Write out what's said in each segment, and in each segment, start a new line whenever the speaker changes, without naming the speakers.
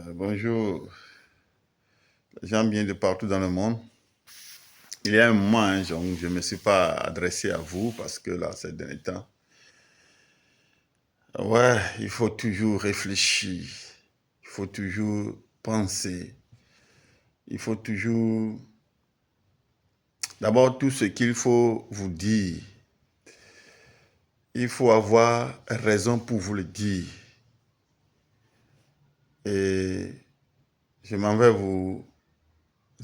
Bonjour, les gens viennent de partout dans le monde. Il y a un moment, je ne me suis pas adressé à vous parce que là, ces derniers temps, ouais, il faut toujours réfléchir, il faut toujours penser, il faut toujours... D'abord, tout ce qu'il faut vous dire, il faut avoir raison pour vous le dire. Et je m'en vais vous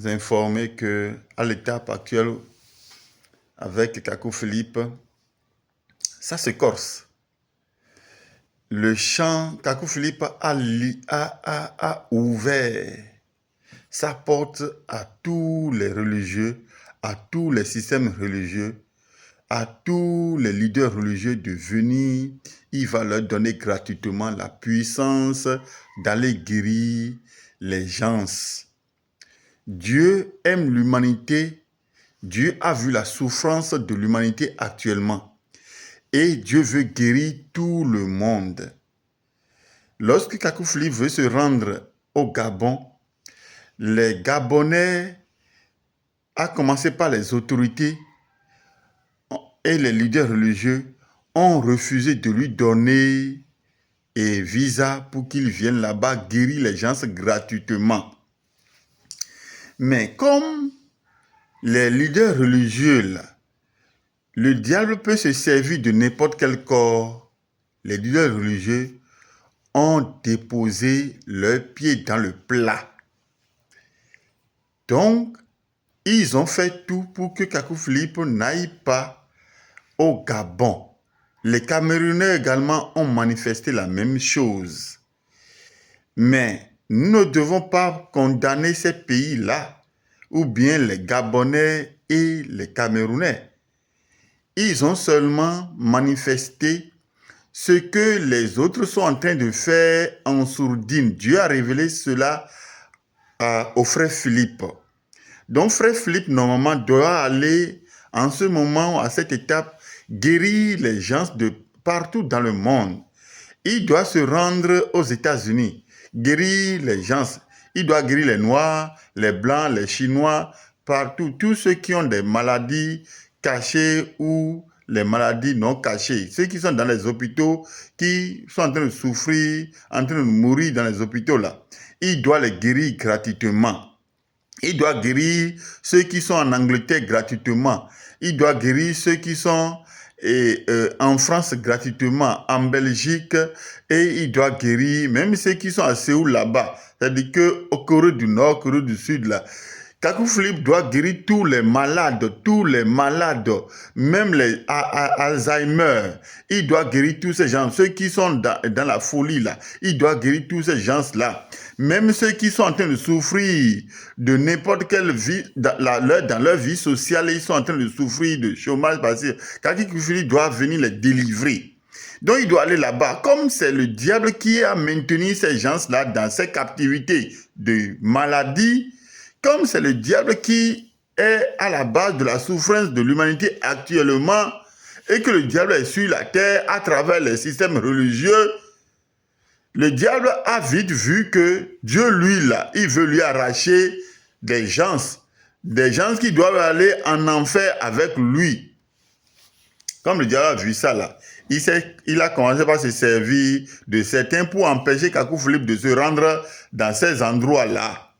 informer que à l'étape actuelle, avec Kakou Philippe, ça se corse. Le chant, Kakou Philippe a ouvert sa porte à tous les religieux, à tous les systèmes religieux, à tous les leaders religieux de venir. Il va leur donner gratuitement la puissance d'aller guérir les gens. Dieu aime l'humanité. Dieu a vu la souffrance de l'humanité actuellement. Et Dieu veut guérir tout le monde. Lorsque Kakou Philippe veut se rendre au Gabon, les Gabonais, à commencer par les autorités et les leaders religieux, ont refusé de lui donner un visa pour qu'il vienne là-bas guérir les gens gratuitement. Mais comme les leaders religieux, là, le diable peut se servir de n'importe quel corps, les leaders religieux ont déposé leurs pieds dans le plat. Donc, ils ont fait tout pour que Kakou Philippe n'aille pas au Gabon. Les Camerounais également ont manifesté la même chose. Mais nous ne devons pas condamner ces pays-là, ou bien les Gabonais et les Camerounais. Ils ont seulement manifesté ce que les autres sont en train de faire en sourdine. Dieu a révélé cela au frère Philippe. Donc frère Philippe, normalement, doit aller en ce moment, à cette étape, guérir les gens de partout dans le monde. Il doit se rendre aux États-Unis, guérir les gens. Il doit guérir les Noirs, les Blancs, les Chinois, partout. Tous ceux qui ont des maladies cachées ou les maladies non cachées. Ceux qui sont dans les hôpitaux, qui sont en train de souffrir, en train de mourir dans les hôpitaux là. Il doit les guérir gratuitement. Il doit guérir ceux qui sont en Angleterre gratuitement. Il doit guérir ceux qui sont en France gratuitement, en Belgique, et il doit guérir même ceux qui sont à Séoul là-bas. C'est-à-dire qu'au Corée du Nord, Corée du Sud, là, Kakou Philippe doit guérir tous les malades, même les Alzheimer. Il doit guérir tous ces gens, ceux qui sont dans la folie là. Il doit guérir tous ces gens-là. Même ceux qui sont en train de souffrir de n'importe quelle vie, dans leur vie sociale, ils sont en train de souffrir de chômage parce que Kakou Philippe doit venir les délivrer. Donc il doit aller là-bas. Comme c'est le diable qui a maintenu ces gens-là dans ces captivités de maladie, comme c'est le diable qui est à la base de la souffrance de l'humanité actuellement, et que le diable est sur la terre à travers les systèmes religieux, le diable a vite vu que Dieu, lui, là, il veut lui arracher des gens qui doivent aller en enfer avec lui. Comme le diable a vu ça, là, il a commencé par se servir de certains pour empêcher Kakou Philippe de se rendre dans ces endroits-là.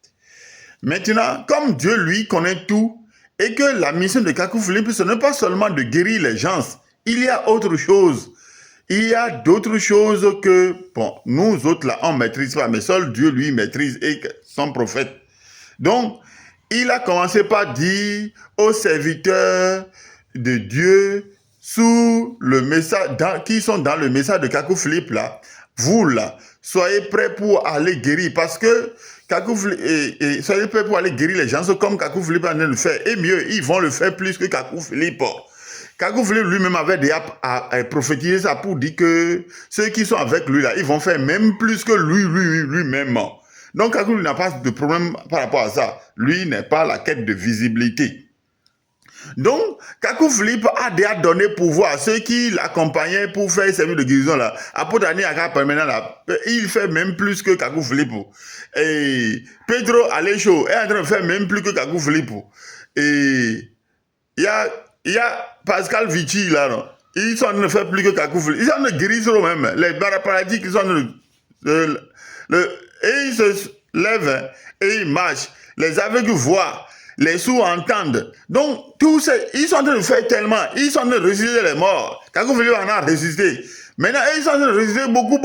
Maintenant, comme Dieu, lui, connaît tout, et que la mission de Kakou Philippe, ce n'est pas seulement de guérir les gens, il y a autre chose. Il y a d'autres choses que, bon, nous autres là, on ne maîtrise pas, mais seul Dieu, lui, maîtrise et son prophète. Donc, il a commencé par dire aux serviteurs de Dieu, sous le message, qui sont dans le message de Kakou Philippe là, vous là, soyez prêts pour aller guérir, parce que Kakou Philippe, soyez prêts pour aller guérir les gens comme Kakou Philippe est en train de le faire, et mieux, ils vont le faire plus que Kakou Philippe. Kakou Philippe lui-même avait déjà prophétisé ça pour dire que ceux qui sont avec lui là, ils vont faire même plus que lui-même. Donc Kakou n'a pas de problème par rapport à ça. Lui n'est pas à la quête de visibilité. Donc, Kakou Philippe a déjà donné pouvoir à ceux qui l'accompagnaient pour faire service de guérison là. Apôtre Ani Aka permanent là, il fait même plus que Kakou Philippe. Et Pedro Alécho est en train de faire même plus que Kakou Philippe. Et il y a Pascal Vichy là, non? Ils sont en train de faire plus que Kakou Philippe. Ils sont en train de guérir eux-mêmes. Les paraparalytiques, ils sont en train de... et ils se lèvent et ils marchent. Les aveugles voient. Les sourds entendent. Donc, tous ces, ils sont en train de faire tellement. Ils sont en train de ressusciter les morts. Kakou Philippe en a ressuscité. Maintenant, ils sont en train de ressusciter beaucoup.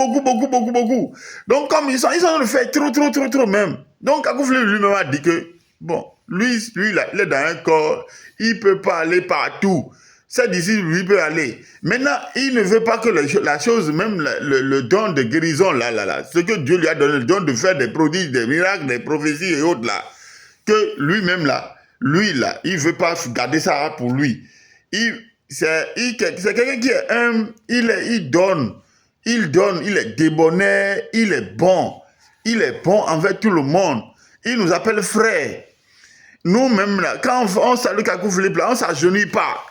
Donc, comme ils sont en train de faire trop même. Donc, Kakou Philippe lui-même a dit que, bon, lui là, il est dans un corps. Il ne peut pas aller partout. C'est d'ici, lui peut aller. Maintenant, il ne veut pas que la chose, même le don de guérison, là, ce que Dieu lui a donné, le don de faire des prodiges, des miracles, des prophéties et autres, là, que lui-même, là, il ne veut pas garder ça pour lui. C'est quelqu'un qui est humble, il donne, il est débonnaire, il est bon envers tout le monde. Il nous appelle frères. Nous-mêmes, là, quand on salue Kakou Philippe, là, on ne s'agenouille pas.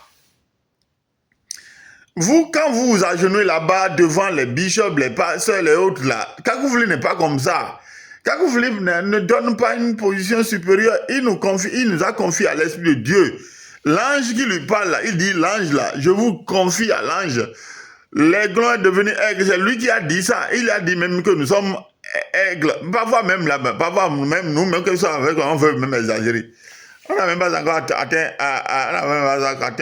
Vous, quand vous vous agenouillez là-bas devant les bishops, les pasteurs, les autres là, Kakou Philippe n'est pas comme ça. Kakou Philippe ne donne pas une position supérieure. Il nous a confié à l'Esprit de Dieu. L'ange qui lui parle là, il dit, l'ange là, je vous confie à l'ange. L'aiglon est devenu aigle. C'est lui qui a dit ça. Il a dit même que nous sommes aigles. Parfois même là-bas, parfois même nous, même que ça avec, on veut même exagérer. On n'a même pas encore atteint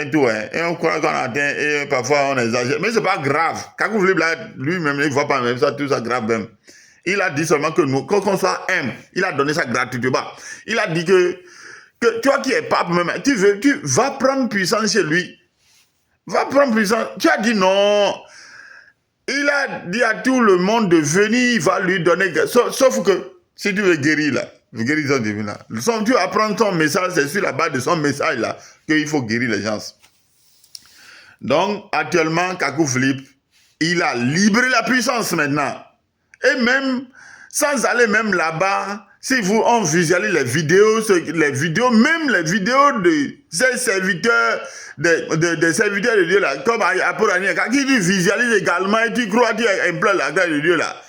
tout, hein. Et on croit qu'on a atteint, et parfois on exagère. Mais c'est pas grave. Kakou Philippe, lui-même, il ne voit pas même ça, tout ça grave même. Il a dit seulement que nous, qu'on soit humble, il a donné ça gratuitement. Il a dit que toi qui es pape même, tu vas prendre puissance chez lui. Va prendre puissance. Tu as dit non. Il a dit à tout le monde de venir, il va lui donner. Sauf que, si tu veux guérir là, guérison divine là. Tu vas prendre ton message, c'est sur la base de son message là qu'il faut guérir les gens. Donc, actuellement, Kakou Philippe, il a libéré la puissance maintenant. Et même, sans aller même là-bas, si on visualise les vidéos, même les vidéos de ces serviteurs, des serviteurs de Dieu là, comme Apôtre Ani, quand tu visualises également et tu crois, tu implores la grâce de Dieu là,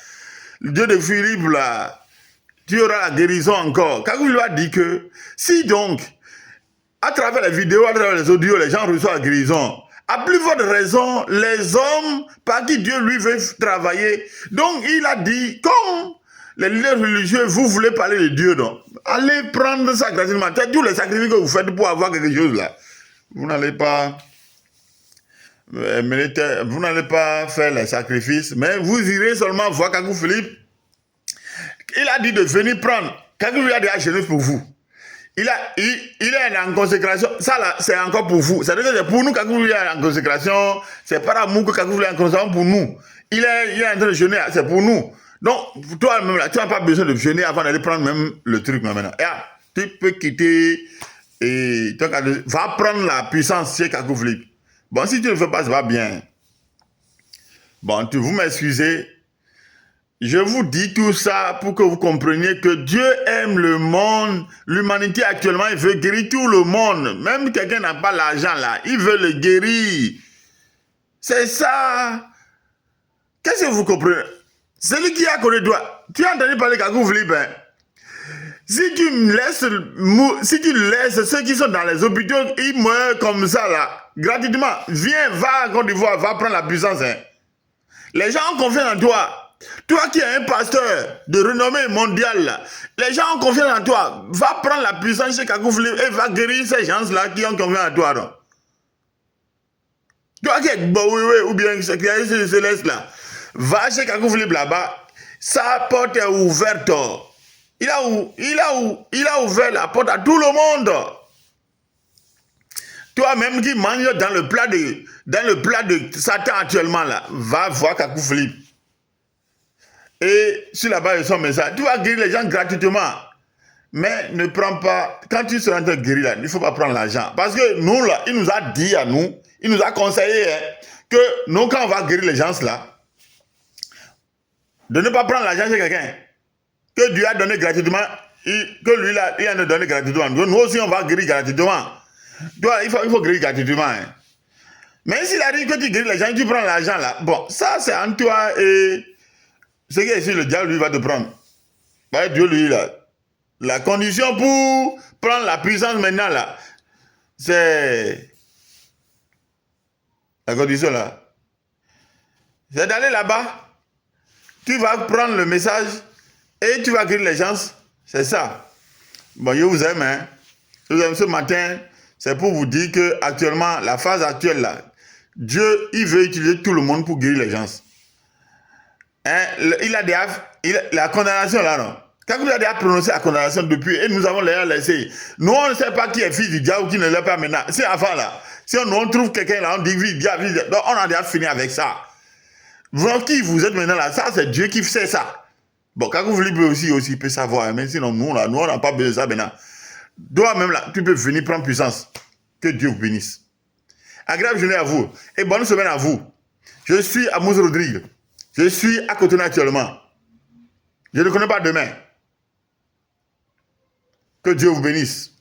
le Dieu de Philippe là, tu auras la guérison encore. Kakou lui a dit que si donc, à travers les vidéos, à travers les audios, les gens reçoivent la guérison, à plus forte raison, les hommes par qui Dieu lui veut travailler. Donc il a dit, comme les leaders religieux, vous voulez parler de Dieu, donc allez prendre ça gratuitement. Tous les sacrifices que vous faites pour avoir quelque chose là, vous n'allez pas faire les sacrifices, mais vous irez seulement voir Kakou Philippe. Il a dit de venir prendre. Kakou lui a dit à genoux pour vous. Il est en consécration. Ça là, c'est encore pour vous. Ça veut dire que c'est pour nous Kakou lui est en consécration. C'est par amour que Kakou lui est en consécration pour nous. Il est en train de jeûner, c'est pour nous. Donc, toi-même là, tu n'as pas besoin de jeûner avant d'aller prendre même le truc maintenant. Et là, tu peux quitter et va prendre la puissance chez Kakou Philippe. Bon, si tu ne le fais pas, ça va bien. Bon, vous m'excusez. Je vous dis tout ça pour que vous compreniez que Dieu aime le monde. L'humanité actuellement, il veut guérir tout le monde. Même quelqu'un n'a pas l'argent là, il veut le guérir. C'est ça. Qu'est-ce que vous comprenez? Celui qui a connu doigt. Tu as entendu parler de Kakou Philippe, hein? Si tu laisses ceux qui sont dans les hôpitaux, ils meurent comme ça là, gratuitement. Viens, va à Côte d'Ivoire, va prendre la puissance, hein. Les gens ont confiance en toi. Toi qui es un pasteur de renommée mondiale, là, les gens ont confiance en toi. Va prendre la puissance chez Kakou Philippe et va guérir ces gens-là qui ont confiance en toi. Non? Toi qui es ou bien qui est céleste là, va chez Kakou Philippe là-bas. Sa porte est ouverte. Il a ouvert la porte à tout le monde. Toi-même qui manges dans le plat de Satan actuellement là, va voir Kakou Philippe. Et sur la base de son message, tu vas guérir les gens gratuitement. Mais ne prends pas, quand tu seras en train de guérir là, il ne faut pas prendre l'argent. Parce que nous là, il nous a dit à nous, il nous a conseillé hein, que nous quand on va guérir les gens là, de ne pas prendre l'argent chez quelqu'un. Que Dieu a donné gratuitement, que lui là, il a donné gratuitement. Nous aussi on va guérir gratuitement. Toi, il faut guérir gratuitement. Hein. Mais s'il arrive que tu guéris les gens, tu prends l'argent là. Bon, ça c'est en toi et ce qui est ici, le diable lui va te prendre. Bah, Dieu lui là. La condition pour prendre la puissance maintenant là, c'est la condition là. C'est d'aller là-bas. Tu vas prendre le message et tu vas guérir les gens. C'est ça. Bon, je vous aime. Hein. Je vous aime ce matin. C'est pour vous dire que actuellement, la phase actuelle là, Dieu, il veut utiliser tout le monde pour guérir les gens. Hein, la condamnation là, non. Quand vous avez déjà prononcé la condamnation depuis, et nous avons l'air laissé. Nous, on ne sait pas qui est fils du diable ou qui ne l'est pas maintenant. C'est avant là. Si on trouve quelqu'un là, on dit fils du diable. Donc, on a déjà fini avec ça. Vous, qui vous êtes maintenant là, ça, c'est Dieu qui fait ça. Bon, quand vous libre aussi, il peut savoir. Mais sinon, nous, on n'a pas besoin de ça maintenant. Toi-même là, tu peux venir prendre puissance. Que Dieu vous bénisse. Agréable journée à vous. Et bonne semaine à vous. Je suis à Mousse Rodrigue. Je suis à Cotonou actuellement. Je ne connais pas demain. Que Dieu vous bénisse.